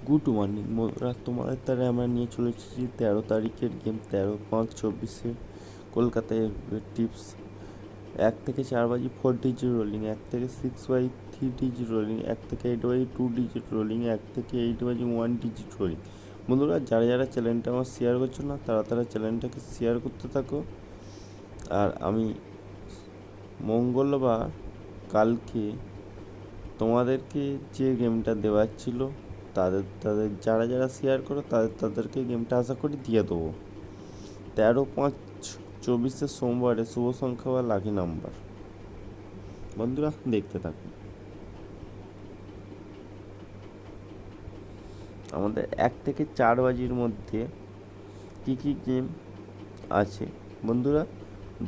Good morning বন্ধুরা, তোমাদের দ্বারা আমরা নিয়ে চলে এসেছি 13 তারিখের গেম 13/5/24 কলকাতায় টিপস। 1 থেকে 4 বাজি 4 ডিজিট রোলিং, 1 থেকে 6 বাই 3 ডিজিট রোলিং, 1 থেকে 8 বাই 2 ডিজিট রোলিং, 1 থেকে 8 বাজি 1 ডিজিট রোলিং। বন্ধুরা, যারা যারা চ্যানেলটা আমার শেয়ার করছো না তারা চ্যানেলটাকে শেয়ার করতে থাকো। আর আমি মঙ্গলবার কালকে তোমাদেরকে যে গেমটা দেওয়ার ছিল তাদের যারা যারা শেয়ার করো তাদেরকে গেমটা আশা করি দিয়ে দেবো। 13/5/24 সোমবারে শুভ সংখ্যা বা লাকি নাম্বার। বন্ধুরা দেখতে থাকুন। আমাদের 1 থেকে 4 বাজির মধ্যে কী কী গেম আছে বন্ধুরা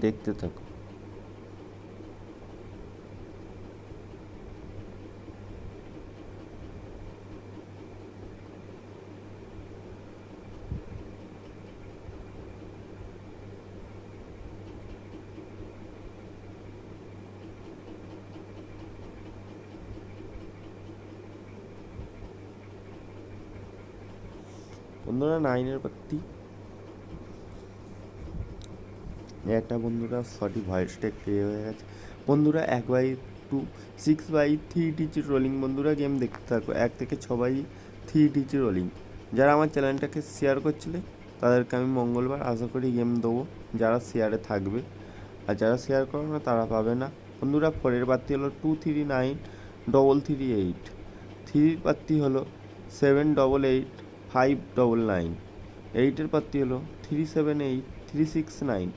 দেখতে থাকুন। বন্ধুরা 9-এর পাত্তি একটা বন্ধুরা সঠিক ভয়েসটা একটু হয়ে গেছে। বন্ধুরা 1/2 6/3 ডিজিট রোলিং। বন্ধুরা গেম দেখতে থাকো। 1 থেকে 6/3 ডিজিট রোলিং। যারা আমার চ্যানেলটাকে শেয়ার করছিলে তাদেরকে আমি মঙ্গলবার আশা করি গেম দেবো, যারা শেয়ারে থাকবে। আর যারা শেয়ার করো না তারা পাবে না। বন্ধুরা 4-এর পাত্তি হলো 2393338। 3-এর পাত্তি হলো 788 599। 8-এর পাত্তি হলো 378369।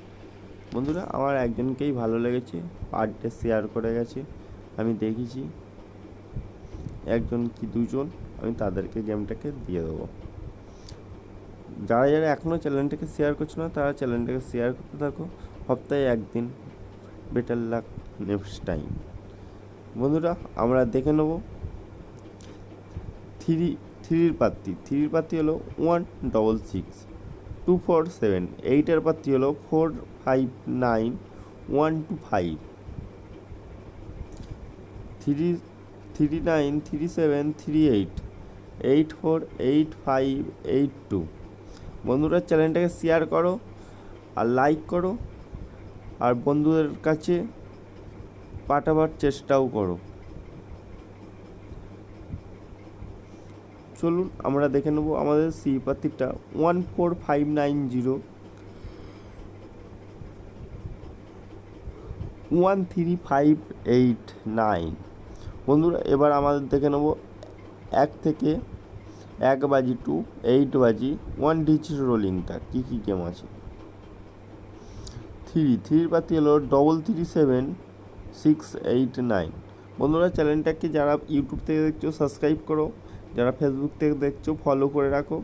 বন্ধুরা আমার একজনকেই ভালো লেগেছে, পার্টটা শেয়ার করে গেছে, আমি দেখেছি একজন কি দুজন, আমি তাদেরকে গেমটাকে দিয়ে দেবো। যারা যারা এখনও চ্যানেলটাকে শেয়ার করছো না তারা চ্যানেলটাকে শেয়ার করতে থাকো। সপ্তাহে একদিন। Better luck next time. বন্ধুরা আমরা দেখে নেব থ্রির পাত্তি হলো 166 247। 8-এর পাত্তি হলো 459 125। 393738 848582। বন্ধুরা চ্যানেলটাকে শেয়ার করো আর লাইক করো, আর বন্ধুদের কাছে পাঠাবার চেষ্টাও করো। চলুন আমরা দেখে নেব আমাদের সি পাত্তিটা 14590 13589। বন্ধুরা এবার আমাদের দেখে নেব 1 থেকে 1 বাজি 8 বাজি 1 ডিজিট রোলিংটা কী কী গেম আছে। 3-এর পাত্তি হলো 337689। বন্ধুরা চ্যানেলটাকে যারা ইউটিউব থেকে দেখছো সাবস্ক্রাইব করো, যারা ফেসবুক থেকে দেখছো ফলো করে রাখো।